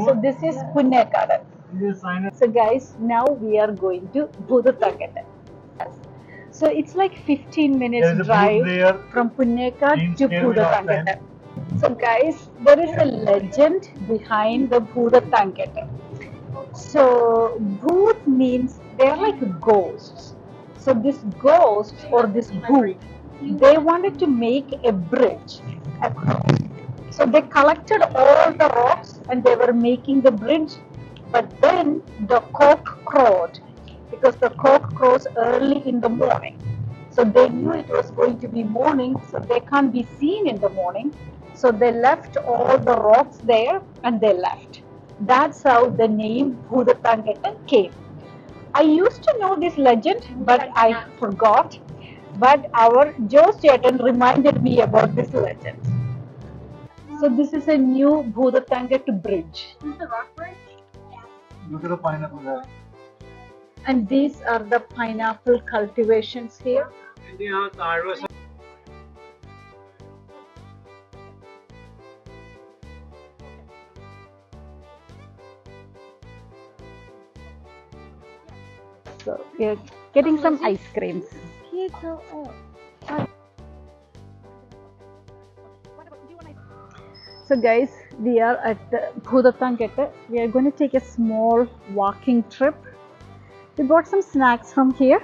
So this is Punnekad. So guys, now we are going to Bhudatangata. So it's like 15 minutes drive from Punnekad to Bhudatangata. So guys, there is a legend behind the Bhudatangata. So Bhoot means they're like ghosts. So this ghost or this Bhoot, they wanted to make a bridge across. So they collected all the rocks and they were making the bridge. But then the cock crowed because the cock crows early in the morning. So they knew it was going to be morning, so they can't be seen in the morning. So they left all the rocks there and they left. That's how the name Bhudatangata came. I used to know this legend, but I forgot. But our Joe Chetan reminded me about this legend. So this is a new Bhudatangata bridge. Is the rock bridge? Look at the pineapple there. And these are the pineapple cultivations here. So we are getting some ice creams. So guys, we are at Bhudatangata. We are going to take a small walking trip. We bought some snacks from here.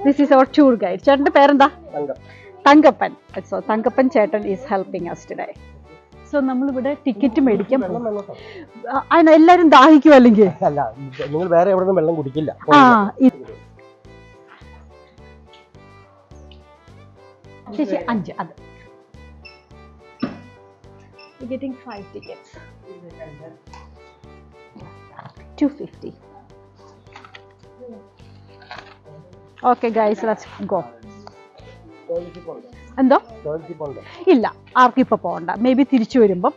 This is our tour guide. Chetan's name is Tangappan. So Tangappan Chetan is helping us today. So നമ്മൾ ഇവിടെ ticket മേടിക്കാൻ പോകും. അതിന് എല്ലാവരും ദാഹിക്കും അല്ലെങ്കിൽ അല്ല നിങ്ങൾ വേറെ എവിടെ നിന്നും വെള്ളം കുടിക്കില്ല. ചേച്ചി 5 അത്. We're getting 5 tickets. 250. Okay guys, let's go. എന്തോ ഇല്ല ആർക്കും ഇപ്പൊ പോകണ്ട മേ ബി തിരിച്ചു വരുമ്പം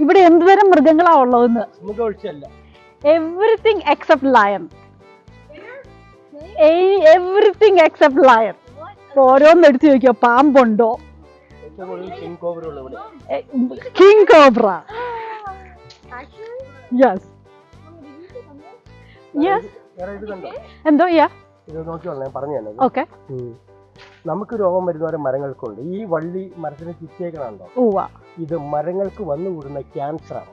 ഇവിടെ എന്തുതരം മൃഗങ്ങളാ ഉള്ളതെന്ന് everything except lion everything except lion ഓരോന്ന് എടുത്ത് ചോദിക്കോ പാമ്പുണ്ടോ കിങ് കോബ്ര യെസ് എന്തോ ഓക്കെ നമുക്ക് രോഗം വരുന്നവരെ മരങ്ങൾക്കുണ്ട്. ഈ വള്ളി മരത്തിന് ചുറ്റിയേക്കണുണ്ടോ? ഇത് മരങ്ങൾക്ക് വന്നുകൂടുന്ന ക്യാൻസറാണ്.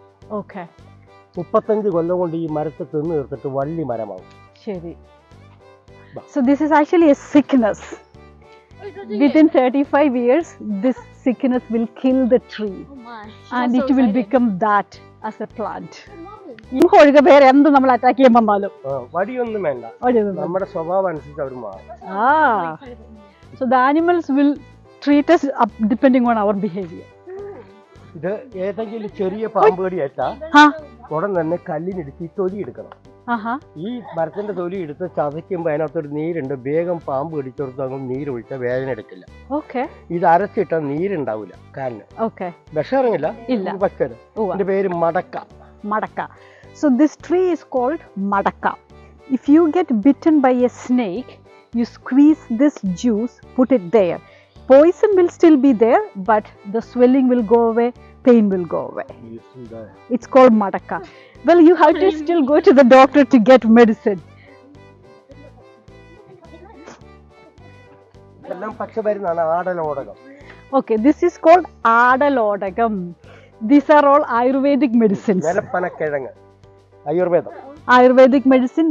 35 കൊല്ലം കൊണ്ട് ഈ മരത്തെ തിന്നു തീർത്തിട്ട് വള്ളി മരമാവും. ശരി. So this is actually a sickness. Within 35 years, this sickness will kill the tree, and it will become that as a plant. ഒഴികെ വേറെ എന്ത് നമ്മൾ അറ്റാക്ക് ചെയ്യാൻ വന്നാലും വടിയൊന്നും വേണ്ട, നമ്മുടെ സ്വഭാവം അനുസരിച്ച് അവർ മാറും. So the animals will treat us up depending on our behavior. ഇത് ഏതെങ്കിലും ചെറിയ പാമ്പ് കടിയേറ്റാ ഉടൻ തന്നെ കല്ലിനിടിച്ച് തൊലി എടുക്കണം. ഈ മരത്തിന്റെ തൊലി എടുത്ത് ചതയ്ക്കുമ്പോ അതിനകത്തൊരു നീരുണ്ട്. വേഗം പാമ്പ് കടിച്ചെടുത്ത് അങ്ങ് നീരൊഴിച്ചാൽ വേദന എടുക്കില്ല. ഇത് അരച്ചിട്ട നീരുണ്ടാവില്ല. കാരണം വിഷം ഇറങ്ങില്ല. പച്ചത് ഇതിന്റെ പേര് മടക്ക. So this tree is called madaka. If you get bitten by a snake, you squeeze this juice, put it there. Poison will still be there, but the swelling will go away, pain will go away. It's called madaka. Well, you have to still go to the doctor to get medicine. Okay, this is called Adalodagam. These are all Ayurvedic medicines. Ayurvedic medicine,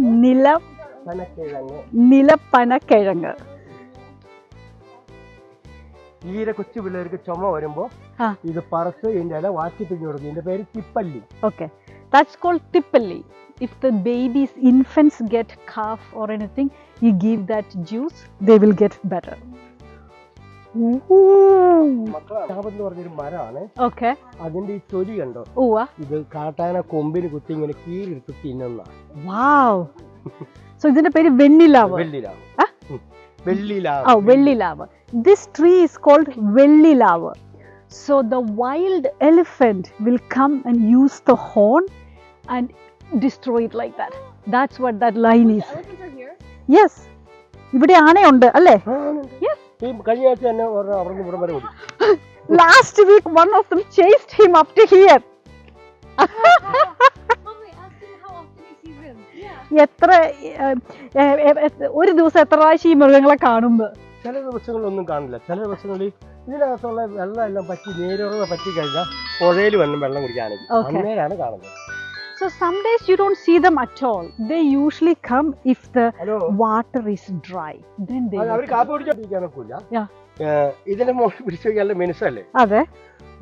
Nilapanakiഴങ്ങ്. തീരെ കൊച്ചു പിള്ളേർക്ക് ചുമ വരുമ്പോ ഇത് പറത്ത് ഇതിന്റെ ഇല വാറ്റി പിഴിഞ്ഞു കൊടുക്കും. ഇതിന്റെ പേര് തിപ്പല്ലി. Okay, that's called tippalli. If the babies, infants get cough or anything, you give that juice, they will get better. പറഞ്ഞൊരു മരമാണ്. Okay. അതിന്റെ ഈ തൊലി കണ്ടോ? ഇത് കാട്ടാന കൊമ്പിന് കുത്തി ഇങ്ങനെ കീറിയെടുത്ത് തിന്നുന്ന. Wow. So ഇതിന്റെ പേര് വെണ്ണിലാവ്. വെള്ളിലാവ്. This tree is called വെള്ളിലാവ്. So the wild elephant will come and use the horn and destroy it like that. That's what that line is. Elephants are here? Yes. ഇവിടെ ആനയുണ്ട് അല്ലേ? ഈ കഴിഞ്ഞ ആഴ്ച തന്നെ അവിടെ ഇവിടെ വരെ ഓടി. Last week one of them chased him up to here. എത്ര ഒരു ദിവസം എത്ര പ്രാവശ്യം ഈ മൃഗങ്ങളെ കാണുന്നത്? ചില ദിവസങ്ങളിലൊന്നും കാണില്ല. ചില ദിവസങ്ങളിൽ ഇതിനകത്തുള്ള വെള്ളം എല്ലാം പറ്റി നേരോടെ പറ്റി കഴിഞ്ഞാൽ പുഴയിൽ വന്നും വെള്ളം കുടിക്കാണെങ്കിൽ അന്നേരാണ് കാണുന്നത്. So some days you don't see them at all. They usually come if the water is dry. Then they അവർ കാപ്പി കുടിക്കാനൊക്കില്ല. ഇതിന്റെ മോളിൽ പിടിച്ചു കഴിഞ്ഞാൽ മിനുസല്ലേ? അതെ.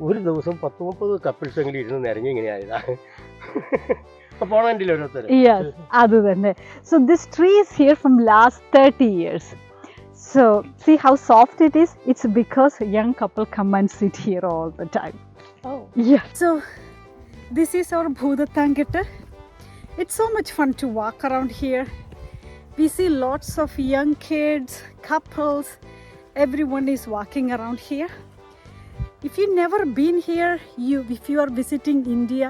ഒരു ദിവസം 10-30 കപ്പിൾസ് എങ്കിലും ഇരുന്ന് നിരങ്ങി ഇങ്ങനെയായതാ. Yes, അത് തന്നെ. So this tree is here from last 30 years. So see how soft it is? It's because a young couple come and sit here all the time. Oh. Yeah. So this is our Bhudatangetta. It's so much fun to walk around here. We see lots of young kids, couples, everyone is walking around here. If you've never been here, if you are visiting India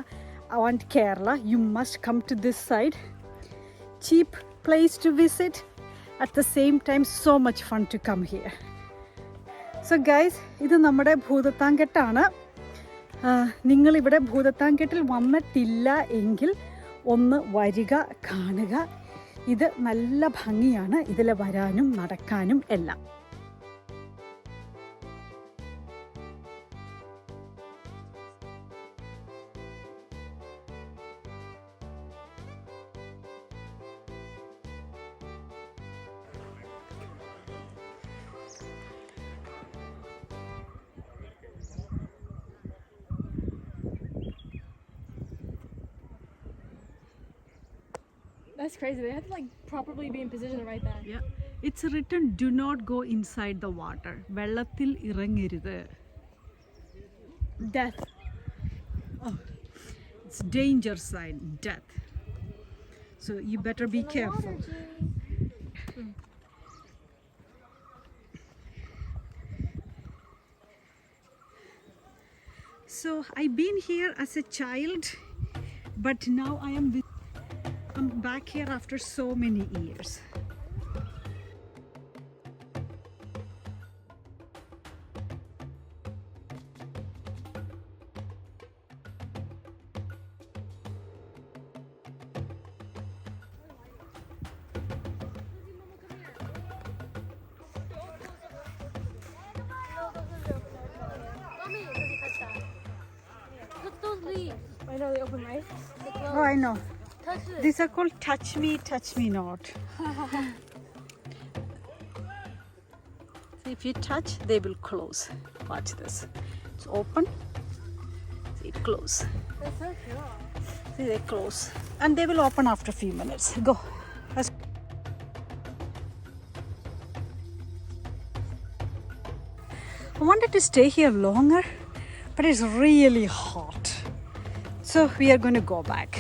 and Kerala, you must come to this side. Cheap place to visit. At the same time, so much fun to come here. So guys, ഇത് നമ്മുടെ ഭൂതത്താങ്കെട്ടാണ്. നിങ്ങൾ ഇവിടെ ഭൂതത്താങ്കെട്ടിൽ വന്നിട്ടില്ല എങ്കിൽ ഒന്ന് വരിക, കാണുക. ഇത് നല്ല ഭംഗിയാണ് ഇതിൽ വരാനും നടക്കാനും എല്ലാം. That's crazy. They have to like properly be in position to write that. Yeah. It's written, do not go inside the water. വെള്ളത്തിൽ ഇറങ്ങരുത്. Death. Oh. It's danger sign, death. So you better be careful. So I've been here as a child, but now I'm back here after so many years. Look those leaves. I know they open right. Oh, I know. These are called touch me not. So if you touch, they will close. Watch this. It's open. See, it close. That's so cool. See, they close. And they will open after a few minutes. Go. Let's... I wanted to stay here longer, but it's really hot. So we are going to go back.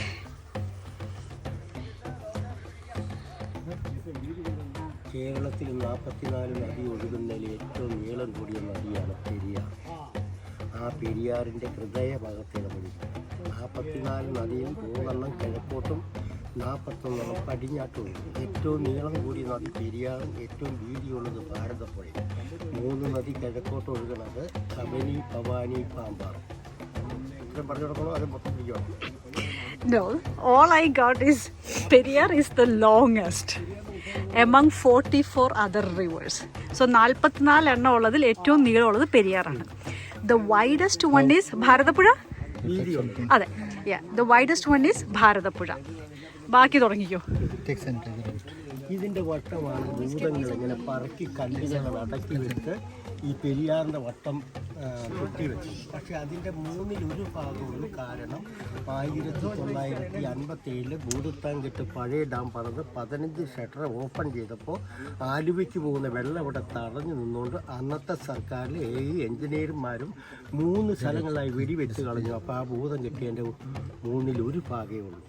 കേരളത്തിൽ 44 നദി ഒഴുകുന്നതിൽ ഏറ്റവും നീളം കൂടിയ നദിയാണ് പെരിയാർ. ആ പെരിയാറിൻ്റെ ഹൃദയഭാഗത്തിടപെടി 44 നദിയും 3 കിഴക്കോട്ടും 41 പടിഞ്ഞാട്ടും ഒഴുകും. ഏറ്റവും നീളം കൂടിയ നദി പെരിയാറും ഏറ്റവും വീതിയുള്ളത് ഭാരതപ്പുഴയും. 3 നദി കിഴക്കോട്ട് ഒഴുകുന്നത് കബനി, ഭവാനി, പാമ്പാറും. ഇത്രയും പറഞ്ഞു കൊടുക്കണോ അത് മൊത്തം പിടിക്കണം? No, all I got is Periyar is the longest among 44 other rivers. So 44 എണ്ണം ഉള്ളതിൽ ഏറ്റവും നീളമുള്ളത് പെരിയാറാണ്. The widest one is Bharathapuzha. അതെ, yeah, the widest one is Bharathapuzha. ബാക്കി തുടങ്ങിക്കോ. ഇതിൻ്റെ വട്ടമാണ് ഭൂതങ്ങൾ ഇങ്ങനെ പറക്കി കല്ലുകൾ അടക്കി വെച്ച് ഈ പെരിയാറിൻ്റെ വട്ടം കെട്ടിവെച്ചു. പക്ഷെ അതിൻ്റെ 1/3 ഭാഗമുള്ളൂ. കാരണം 1957 ഭൂതത്താങ്കെട്ട് പഴയ ഡാം പണിത് 15 ഷട്ടർ ഓപ്പൺ ചെയ്തപ്പോൾ ആലുവയ്ക്ക് പോകുന്ന വെള്ളം ഇവിടെ തടഞ്ഞു നിന്നുകൊണ്ട് അന്നത്തെ സർക്കാരിൽ 7 എഞ്ചിനീയർമാരും 3 സ്ഥലങ്ങളായി വെടിവെച്ച് കളഞ്ഞു. അപ്പോൾ ആ ഭൂതം കെട്ടിയതിൻ്റെ 1/3 ഭാഗമേ ഉള്ളൂ.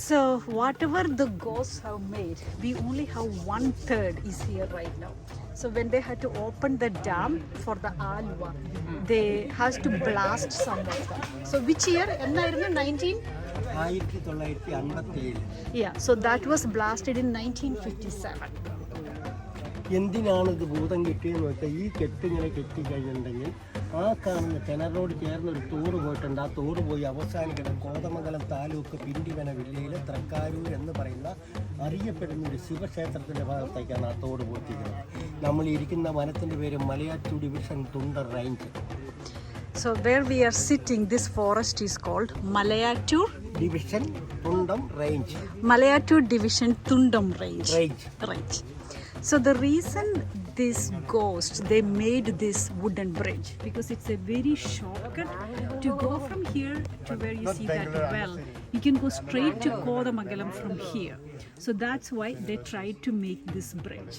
So whatever the ghosts have made, we only have 1/3 is here right now. So when they had to open the dam for the Alua, they has to blast some water. So which year? 1957. Yeah, so that was blasted in 1957. എന്തിനാണ് ഇത് ഭൂതം കെട്ടിയെന്ന് വെച്ചാൽ ഈ കെട്ടിങ്ങനെ കെട്ടിക്കഴിഞ്ഞിട്ടുണ്ടെങ്കിൽ ആ കാണുന്ന കിണറോട് ചേർന്നൊരു തോട് പോയിട്ടുണ്ട്. ആ തോട് പോയി അവസാനിക്കുന്ന കോതമംഗലം താലൂക്ക് പിണ്ടിവന വില്ലയിലെ തൃക്കാരൂർ എന്ന് പറയുന്ന അറിയപ്പെടുന്ന ഒരു ശിവക്ഷേത്രത്തിൻ്റെ ഭാഗത്തേക്കാണ് ആ തോട് പോയിട്ടിരിക്കുന്നത്. നമ്മൾ ഇരിക്കുന്ന വനത്തിൻ്റെ പേര് Malayattur division Thundar range. So where we are sitting, this forest is called Malayattur division Thundam range. Malayattur Division Thundam Range. Range. So the reason this ghost, they made this wooden bridge because it's a very shortcut to go from here to where you see that well. You can go straight to Kodamangalam from here. So that's why they tried to make this bridge.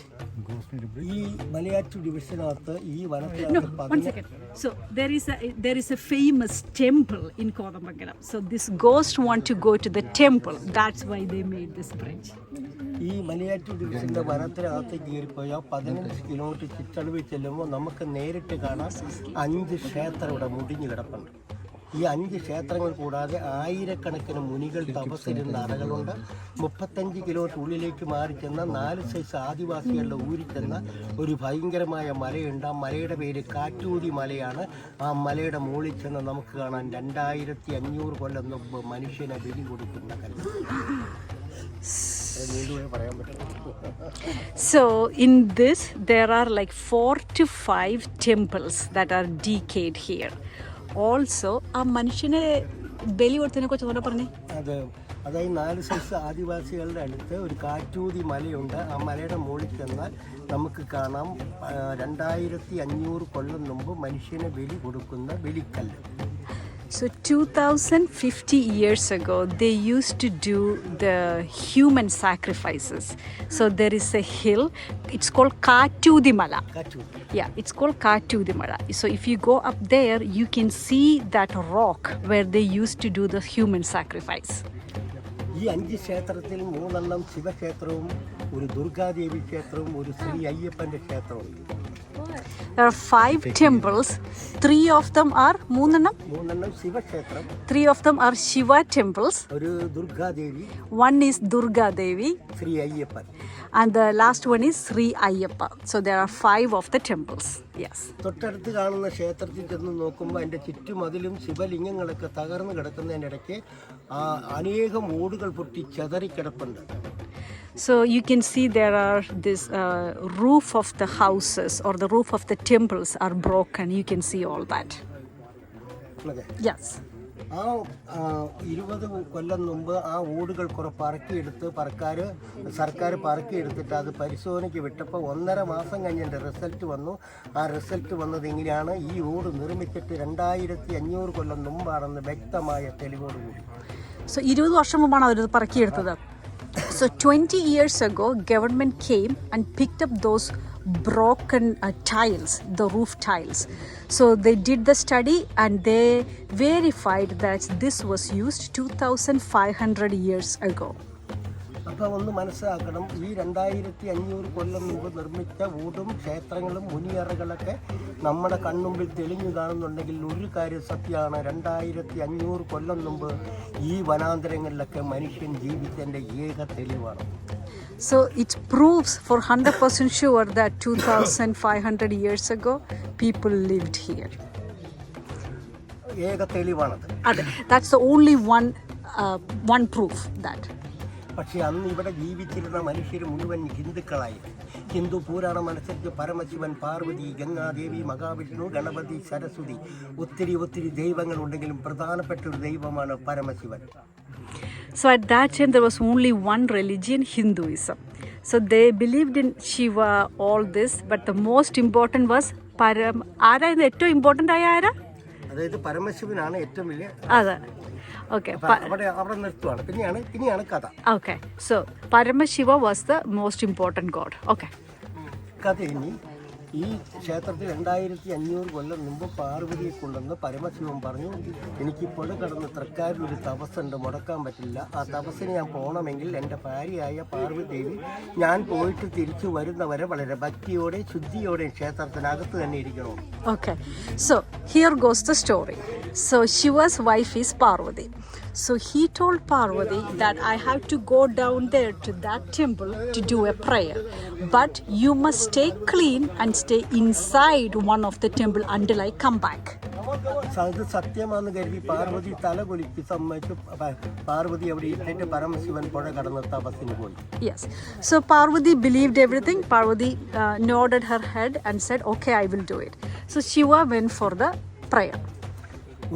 ഈ മലയാറ്റൂർ ഡിവിഷനകത്ത് ഈ No, വനത്തിനകത്ത് one second. So there is a famous temple in Kodamangalam. So this ghost want to go to the temple. That's why they made this bridge. ഈ Malayattoor ഡിവിഷൻ്റെ വനത്തിനകത്തേക്ക് കയറിപ്പോയാൽ 15 kilometre ചുറ്റളവിൽ ചെല്ലുമ്പോൾ നമുക്ക് നേരിട്ട് കാണാം 5 ക്ഷേത്രം ഇവിടെ മുടിഞ്ഞു കിടപ്പുണ്ട്. ഈ 5 ക്ഷേത്രങ്ങൾ കൂടാതെ ആയിരക്കണക്കിന് മുനികൾ തപസ്സിരുന്ന അറകളുണ്ട്. 35 കിലോമീറ്റർ ഉള്ളിലേക്ക് മാറി ചെന്ന 4 സൈസ് ആദിവാസികളുടെ ഊരി ചെന്ന ഒരു ഭയങ്കരമായ മലയുണ്ട്. ആ മലയുടെ പേര് കാറ്റൂതി മലയാണ്. ആ മലയുടെ മുകളിൽ ചെന്ന് നമുക്ക് കാണാൻ 2500 കൊല്ലം മുമ്പ് മനുഷ്യനെ ബലി കൊടുക്കുന്ന കല്ല്. So in this there are like 4 to 5 temples that are decayed here. Also ആ മനുഷ്യനെ ബലി കൊടുത്തതിനെ കുറിച്ച് പറഞ്ഞേ. അതായത് 4 സൈസ് ആദിവാസികളുടെ അടുത്ത് ഒരു കാറ്റൂതി മലയുണ്ട്. ആ മലയുടെ മുകളിൽ ചെന്നാൽ നമുക്ക് കാണാം 2500 കൊല്ലം മുമ്പ് മനുഷ്യനെ ബലി കൊടുക്കുന്ന ബലിക്കല്ല്. So 2050 years ago, they used to do the human sacrifices. So there is a hill, it's called Kaatudimala. Yeah, it's called Kaatudimala. So if you go up there, you can see that rock where they used to do the human sacrifice. ഈ 5 ക്ഷേത്രത്തിൽ 3 ശിവക്ഷേത്രവും ഒരു ദുർഗാദേവി ക്ഷേത്രവും ഒരു ശ്രീ അയ്യപ്പൻ്റെ ക്ഷേത്രവും. There are 5 temples. 3 of them are മൂന്നെണ്ണം ശിവക്ഷേത്രം. 3 of them are Shiva temples. ഒരു Durgadevi. 1 is Durga Devi. Shri Ayyappan. And the last one is Sri Ayyappa. So there are 5 of the temples. Yes. തൊട്ടടുത്ത് കാണുന്ന ക്ഷേത്രത്തിൽ ചെന്ന് നോക്കുമ്പോൾ അതിൻ്റെ ചുറ്റുമതിലും ശിവലിംഗങ്ങളൊക്കെ തകർന്നു കിടക്കുന്നതിനിടയ്ക്ക് അനേകം ഓടുകൾ പൊട്ടി ചെതറിക്കിടപ്പുണ്ട്. So you can see there are this roof of the houses or the roof of the temples are broken. You can see all that. Yes. ആ 20 കൊല്ലം മുമ്പ് ആ ഓടുകൾ കുറെ പറക്കിയെടുത്ത് സർക്കാർ പറക്കിയെടുത്തിട്ട് അത് പരിശോധനയ്ക്ക് വിട്ടപ്പോൾ 1.5 മാസം കഴിഞ്ഞതിൻ്റെ റിസൾട്ട് വന്നു. ആ റിസൾട്ട് വന്നത് എങ്ങനെയാണ്? ഈ ഓട് നിർമ്മിച്ചിട്ട് 2500 കൊല്ലം മുമ്പാണെന്ന് വ്യക്തമായ തെളിവോടുകൂടി. So 20 വർഷം മുമ്പാണ് അവർ പറക്കിയെടുത്തത്. So 20 years ago, government came and picked up those broken tiles, the roof tiles. So they did the study and they verified that this was used 2500 years ago. അപ്പോൾ ഒന്ന് മനസ്സിലാക്കണം, ഈ 2500 കൊല്ലം മുമ്പ് നിർമ്മിച്ച ഓടും ക്ഷേത്രങ്ങളും മുനിയറകളൊക്കെ നമ്മുടെ കൺമുമ്പിൽ തെളിഞ്ഞു കാണുന്നുണ്ടെങ്കിൽ ഒരു കാര്യം സത്യമാണ്, 2500 കൊല്ലം മുമ്പ് ഈ വനാന്തരങ്ങളിലൊക്കെ മനുഷ്യൻ ജീവിച്ചതിൻ്റെ ഏക തെളിവാണ്. So it proves for 100% sure that 2500 years ago people lived here. ഏക തെളിവാണത്. That's the only one proof that. പക്ഷേ അന്ന് ഇവിടെ ജീവിച്ചിരുന്ന മനുഷ്യർ മുഴുവൻ ഹിന്ദുക്കളായി. ഹിന്ദു പുരാണമനുസരിച്ച് പരമശിവൻ, പാർവതി, ഗംഗാദേവി, മഹാവിഷ്ണു, ഗണപതി, സരസ്വതി, ഒത്തിരി ദൈവങ്ങളുണ്ടെങ്കിലും പ്രധാനപ്പെട്ട ഒരു ദൈവമാണ് Paramashivan. So at that time there was only one religion, Hinduism. So they believed in Shiva, all this, but the most important was ആരാ ഇത് ഏറ്റവും ഇമ്പോർട്ടൻ്റ് ആയ ആരാ? അതായത് പരമശിവനാണ് ഏറ്റവും വലിയ. അതെ, ഓക്കെ, അവിടെ നിർത്തുവാണ്. പിന്നെയാണ് കഥ. Okay, so Paramashiva was the most important God. Okay, കഥ ഇനി ഈ ക്ഷേത്രത്തിൽ 2500 കൊല്ലം മുമ്പ് പാർവതിയെ കൊണ്ടുവന്ന് പരമശിവൻ പറഞ്ഞു, എനിക്ക് പുഴ കടന്ന് തൃക്കാരിൽ ഒരു തപസ്സുണ്ട്, മുടക്കാൻ പറ്റില്ല. ആ തപസ്സിന് ഞാൻ പോകണമെങ്കിൽ എൻ്റെ ഭാര്യയായ പാർവതി ദേവി ഞാൻ പോയിട്ട് തിരിച്ചു വരുന്നവരെ വളരെ ഭക്തിയോടെ ശുദ്ധിയോടെ ക്ഷേത്രത്തിനകത്ത് തന്നെ ഇരിക്കണം. Okay, so here goes the story. So Shiva's wife is Parvati. So he told Parvati that I have to go down there to that temple to do a prayer. But you must stay clean and stay inside one of the temple until I come back. അത് സത്യമാണെന്ന് കരുതി പാർവതി തല കുലുക്കി സമ്മതിച്ചു. പാർവതി അവിടെ ഇട്ടിട്ട് പരമശിവൻ പുഴ കടന്ന് തപസ്സിന് പോയി. Yes. So Parvati believed everything. Parvati nodded her head and said, okay, I will do it. So Shiva went for the prayer.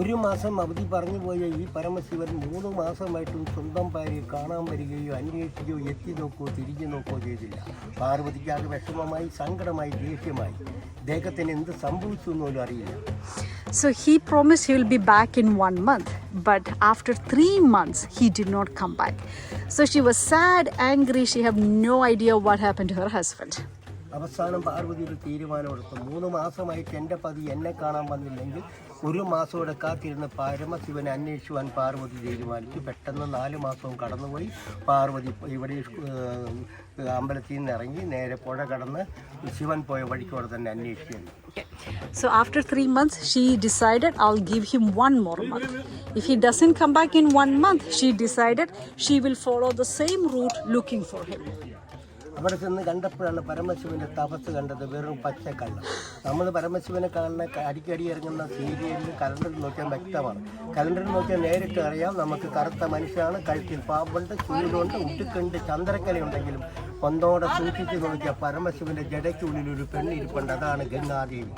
ഒരു മാസം അവധി പറഞ്ഞു പോയ ഈ പരമശിവൻ 3 മാസമായിട്ടും സ്വന്തം ഭാര്യയെ കാണാൻ വരികയോ അന്വേഷിക്കുകയോ എത്തി നോക്കുകയോ തിരിഞ്ഞു നോക്കുകയോ ചെയ്തില്ല. പാർവതിക്ക് അത് വിഷമമായി, സങ്കടമായി, ദേഷ്യമായി. അദ്ദേഹത്തിന് എന്ത് സംഭവിച്ചു എന്ന് പോലും അറിയില്ല. So he promised he will be back in 1 month, but after 3 months he did not come back. So she was sad, angry. She had no idea what happened to her husband. അവസാനം പാർവതി ഒരു തീരുമാനമെടുത്തു. 3 മാസമായിട്ട് എൻ്റെ പതി എന്നെ കാണാൻ വന്നില്ലെങ്കിൽ 1 മാസത്തോടെ കാത്തിരുന്ന് പരമശിവനെ അന്വേഷിക്കുവാൻ പാർവതി തീരുമാനിച്ചു. പെട്ടെന്ന് 4 മാസവും കടന്നുപോയി. പാർവതി ഇവിടെ അമ്പലത്തിൽ നിന്ന് ഇറങ്ങി നേരെ പുഴ കടന്ന് ശിവൻ പോയ വഴിക്കോടെ തന്നെ അന്വേഷിക്കുന്നു. So after 3 months she decided I'll give him 1 more month. If he doesn't come back in 1 month, she decided she will follow the same route looking for him. അവിടെ ചെന്ന് കണ്ടപ്പോഴാണ് പരമശിവന്റെ തപസ് കണ്ടത്. വെറും പച്ചക്കള്ള. നമ്മൾ പരമശിവനെ കാണുന്ന അടിക്കടി ഇറങ്ങുന്ന സീരിയലിൽ കലണ്ടറിൽ നോക്കിയാൽ വ്യക്തമാണ്. കലണ്ടറിൽ നോക്കിയാൽ നേരിട്ട് അറിയാം നമുക്ക് കറുത്ത മനുഷ്യനാണ്, കഴുത്തിൽ പാമ്പുണ്ട്, ചൂലുണ്ട്, ഉടുക്കുണ്ട്, ചന്ദ്രക്കലയുണ്ടെങ്കിലും ഒന്നോടെ സൂക്ഷിച്ച് നോക്കിയാൽ പരമശിവന്റെ ജടയ്ക്കുള്ളിൽ ഒരു പെണ്ണിരിപ്പുണ്ട്. അതാണ് Ganga Devi.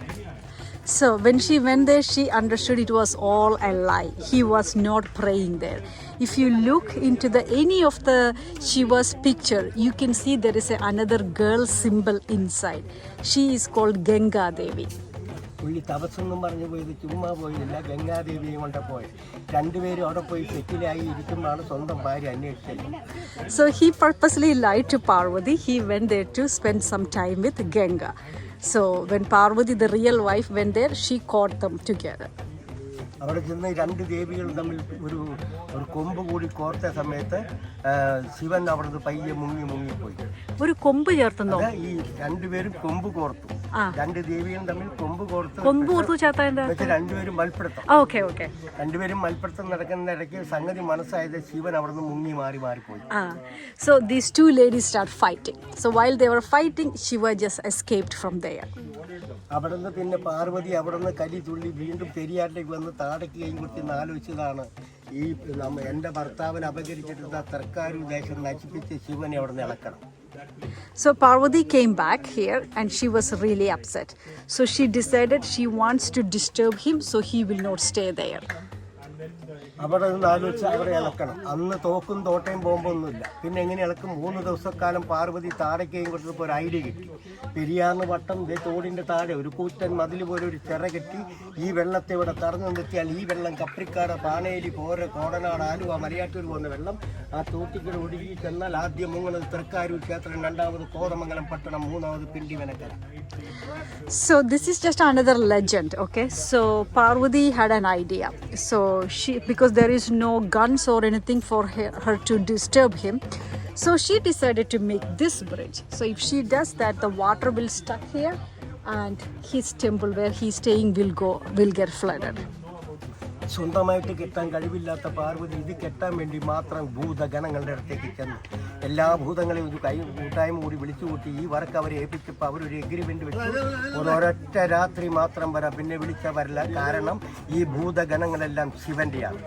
So when she went there, she understood it was all a lie. He was not praying there. If you look into any of the Shiva's picture, you can see there is another girl symbol inside. She is called Ganga Devi. പുള്ളി തപസ്സൊന്നും പറഞ്ഞു പോയത് ചുമ്മാ പോയില്ല, ഗംഗാദേവിയും കൊണ്ട് പോയി. രണ്ടുപേരും അവിടെ പോയി സെറ്റിലായി ഇരിക്കുമ്പോഴാണ് സ്വന്തം ഭാര്യ അന്വേഷിച്ചത്. So he purposely lied to Parvati. He went there to spend some time with Ganga. So when Parvati, the real wife, went there, she caught them together. അവിടെ ചെന്ന് 2 ദേവികൾ തമ്മിൽ ഒരു കൊമ്പ് കൂടി കോർത്ത സമയത്ത് ശിവൻ അവിടുന്ന് പയ്യെ മുങ്ങിപ്പോയി. ഒരു കൊമ്പ് ചേർത്തുന്നോ? ഈ 2 പേരും കൊമ്പ് കോർത്തു. 2 ദേവികളും തമ്മിൽ കൊമ്പ് കോർത്തു ചേർത്താ 2 പേരും മൽപ്പിടുത്തം. 2 പേരും മൽപ്പിടുത്തം നടക്കുന്ന ഇടയ്ക്ക് സംഗതി മനസ്സായത് ശിവൻ അവിടുന്ന് മുങ്ങി മാറിപ്പോയി. So these 2 ladies start fighting. So while they were fighting, Shiva just escaped from there. അവിടുന്ന് പിന്നെ പാർവതി അവിടുന്ന് കലി തുള്ളി വീണ്ടും പെരിയാറിലേക്ക് വന്ന് താടക്ക് കൈ കുത്തി ആലോചിച്ചതാണ് ഈ എൻ്റെ ഭർത്താവിനെ അപകരിച്ചിട്ടുള്ള തർക്കാരു ദേശം നശിപ്പിച്ച് ശിവനെ അവിടുന്ന് ഇളക്കണം. So Parvati came back here and she was really upset. So she decided she wants to disturb him so he will not stay there. അവിടെ നിന്ന് ആലോചിച്ച് അവിടെ ഇളക്കണം. അന്ന് തോക്കും തോട്ടയും ബോംബൊന്നുമില്ല. പിന്നെ എങ്ങനെ ഇളക്കും? 3 ദിവസക്കാലം പാർവതി താടയ്ക്കയും കൊടുത്തപ്പോൾ ഒരു ഐഡിയ കിട്ടി. പെരിയാറിന് വട്ടം തോടിൻ്റെ താഴെ ഒരു കൂറ്റൻ മതിൽ പോലെ ഒരു ചിറ കെട്ടി ഈ വെള്ളത്തെ ഇവിടെ തറഞ്ഞു നിർത്തിയാൽ ഈ വെള്ളം കപ്രിക്കാട്, പാണേലി, പോര, കോടനാട്, ആലുവ, മലയാറ്റൂർ പോകുന്ന വെള്ളം ആ തോട്ടിക്കൂടെ ഒഴുകി ചെന്നാൽ ആദ്യം മുങ്ങുന്നത് തൃക്കാരൂർ ക്ഷേത്രം, 2ാമത് കോതമംഗലം പട്ടണം, 3ാമത് പിണ്ടിവനക്കര. So this is just another legend, okay? So Parvati had an idea. So because there is no guns or anything for her to disturb him, so she decided to make this bridge. So if she does that, the water will stuck here and his temple where he's staying will get flooded. സ്വന്തമായിട്ട് കെട്ടാൻ കഴിവില്ലാത്ത പാർവതി ഇത് കെട്ടാൻ വേണ്ടി മാത്രം ഭൂതഗണങ്ങളുടെ അടുത്തേക്ക് ചെന്നു. എല്ലാ ഭൂതങ്ങളെയും ഒരു കൂട്ടായ്മ കൂടി വിളിച്ചുകൂട്ടി ഈ വർക്ക് അവരെ ഏൽപ്പിച്ചപ്പോൾ അവരൊരു എഗ്രിമെന്റ് വെച്ചു. ഒരൊറ്റ രാത്രി മാത്രം വരാം, പിന്നെ വിളിച്ച വരില്ല. കാരണം ഈ ഭൂതഗണങ്ങളെല്ലാം ശിവന്റെയാണ്.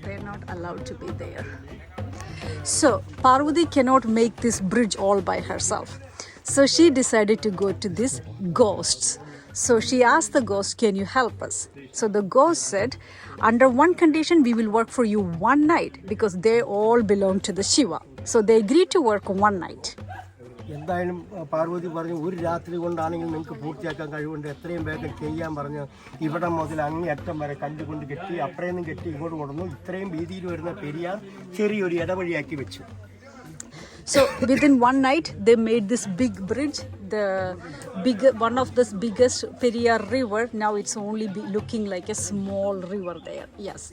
They're not allowed to be there. So Parvati cannot make this bridge all by herself. So she decided to go to these ghosts. So she asked the ghost, can you help us? So the ghost said, under one condition, we will work for you 1 night, because they all belong to the Shiva. So they agreed to work 1 night. എന്തായാലും പാർവതി പറഞ്ഞു ഒരു രാത്രി കൊണ്ടാണെങ്കിൽ നിങ്ങൾക്ക് പൂർത്തിയാക്കാൻ കഴിവുണ്ട്, എത്രയും വേഗം ചെയ്യാൻ പറഞ്ഞു. ഇവിടെ മുതൽ അങ്ങേയറ്റം വരെ കല്ല് കൊണ്ട് കെട്ടി, അപ്പുറേന്നും കെട്ടി ഇങ്ങോട്ട് കൊണ്ടുവന്നു. ഇത്രയും വീതിയിൽ വരുന്ന പെരിയാർ ചെറിയൊരു ഇടവഴിയാക്കി വെച്ചു. So within one night they made this big bridge, one of the biggest Periyar river. Now it's only looking like a small river there. Yes.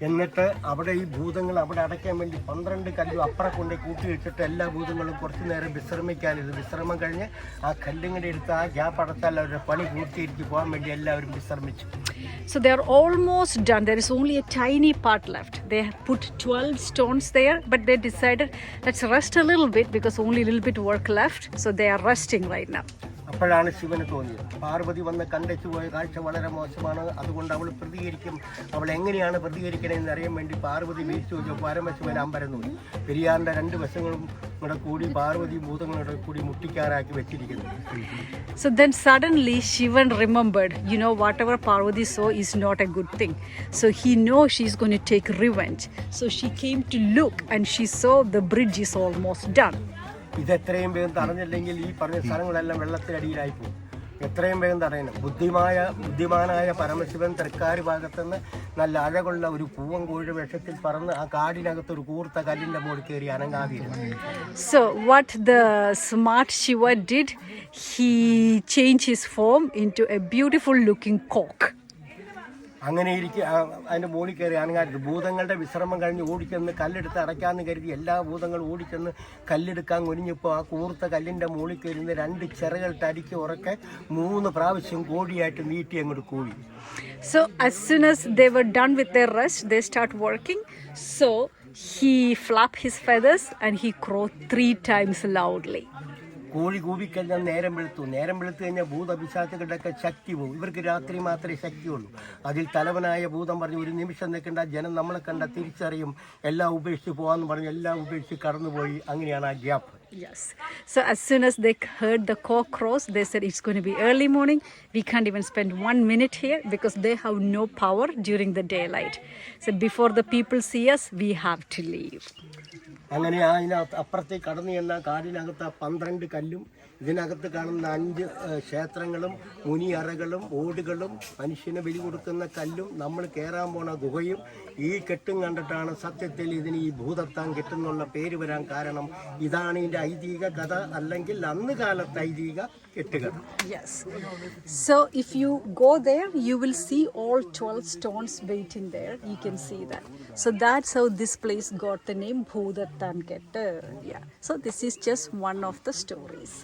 എന്നിട്ട് അവിടെ ഈ ഭൂതങ്ങൾ അവിടെ അടയ്ക്കാൻ വേണ്ടി 12 കല്ലും അപ്പുറം കൊണ്ട് കൂട്ടി വെച്ചിട്ട് എല്ലാ ഭൂതങ്ങളും കുറച്ചു നേരം വിശ്രമിക്കാനിരുന്നു. വിശ്രമം കഴിഞ്ഞ് ആ കല്ലിങ്ങനെ എടുത്ത് ആ ഗ്യാപ്പ് അടച്ചാൽ അവരുടെ പണി പൂർത്തീകരിച്ച് പോകാൻ വേണ്ടി എല്ലാവരും വിശ്രമിച്ചു. So they are almost done. There is only a tiny part left. They have put 12 stones there, but they decided let's rest a little bit because only a little bit work left. So they are resting right now. അപ്പോഴാണ് ശിവന് തോന്നിയത് പാർവതി വന്ന് കണ്ടെച്ചു പോയ കാഴ്ച വളരെ മോശമാണ്, അതുകൊണ്ട് അവൾ പ്രതികരിക്കും, അവൾ എങ്ങനെയാണ് പ്രതികരിക്കണമെന്ന് അറിയാൻ വേണ്ടി പാർവതി വീഴ്ച വെച്ചു. പരമശിവൻ അമ്പരന്നു. പെരിയാറിന്റെ 2 വശങ്ങളും കൂടെ കൂടി പാർവതി ഭൂതങ്ങളുടെ കൂടി മുട്ടിക്കാറാക്കി വെച്ചിരിക്കുന്നു. So then suddenly Shivan remembered, whatever Parvati saw is not a good thing. So he knows she's going to take revenge. So she came to look and she saw the bridge is almost done. ഇതെത്രയും വേഗം തടഞ്ഞില്ലെങ്കിൽ ഈ പറഞ്ഞ സ്ഥലങ്ങളെല്ലാം വെള്ളത്തിനടിയിലായി പോകും. എത്രയും വേഗം തടയണം. ബുദ്ധിമാനായ പരമശിവൻ തൃക്കാരി ഭാഗത്തുനിന്ന് നല്ല അഴകുള്ള ഒരു പൂവൻ കോഴി വേഷത്തിൽ പറന്ന് ആ കാടിനകത്ത് ഒരു കൂർത്ത കല്ലിന്റെ മുകളിൽ കയറി അനങ്ങാതിരുന്നു. So what the smart Shiva did, he changed his form into a beautiful looking cock. അങ്ങനെ അതിന്റെ മുകളിൽ കയറി അനങ്ങാതിരുന്നു. ഭൂതങ്ങളുടെ വിശ്രമം കഴിഞ്ഞ് ഓടിച്ചെന്ന് കല്ലെടുത്ത് അടയ്ക്കാമെന്ന് കരുതി എല്ലാ ഭൂതങ്ങളും ഓടിച്ചെന്ന് കല്ലെടുക്കാൻ ഒരിഞ്ഞപ്പോൾ ആ കൂർത്ത കല്ലിന്റെ മുകളിൽ കയറുന്ന 2 ചിറകളിട്ട് അടിക്ക് ഉറക്കെ 3 പ്രാവശ്യം കോഴിയായിട്ട് നീട്ടി അങ്ങോട്ട് കൂടി. So as soon as they were done with their rest, they start working. So he flapped his feathers and he crowed 3 times loudly. കോഴി കൂവിക്കഴിഞ്ഞാൽ നേരം വെളുത്തു കഴിഞ്ഞാൽ ഭൂതപിശാചുകളുടെയൊക്കെ ശക്തി പോകും. ഇവർക്ക് രാത്രി മാത്രമേ ശക്തിയുള്ളൂ. അതിൽ തലവനായ ഭൂതം പറഞ്ഞു, ഒരു നിമിഷം നിൽക്കേണ്ട, ജനം നമ്മളെ കണ്ട തിരിച്ചറിയും, എല്ലാം ഉപേക്ഷിച്ച് പോകാമെന്ന് പറഞ്ഞ് എല്ലാം ഉപേക്ഷിച്ച് കടന്നുപോയി. അങ്ങനെയാണ് ആ gap. Yes. So as soon as they heard the cock crows, they said it's going to be early morning. We can't even spend 1 minute here because they have no power during the daylight. So before the people see us, we have to leave. അങ്ങനെ അതിനകത്ത് അപ്പുറത്തേക്ക് കടന്നു ചെന്നാൽ കാടിനകത്ത് 12 കല്ലും ഇതിനകത്ത് കാണുന്ന 5 ക്ഷേത്രങ്ങളും മുനിയറകളും ഓടുകളും മനുഷ്യന് ബലി കൊടുക്കുന്ന കല്ലും നമ്മൾ കയറാൻ പോണ ഗുഹയും ഈ കെട്ടും കണ്ടിട്ടാണ് സത്യത്തിൽ ഇതിന് ഈ ഭൂതത്താൻ കെട്ടെന്നുള്ള പേര് വരാൻ കാരണം. ഇതാണ് ഇതിൻ്റെ ഐതിഹ്യ കഥ, അല്ലെങ്കിൽ അന്ന് കാലത്ത് ഐതിഹ്യ കെട്ടുകഥ. Yes. So if you go there, you will see all 12 stones waiting there. You can see that. So that's how this place got the name Bhudattan Kettu. Yeah. So this is just one of the stories.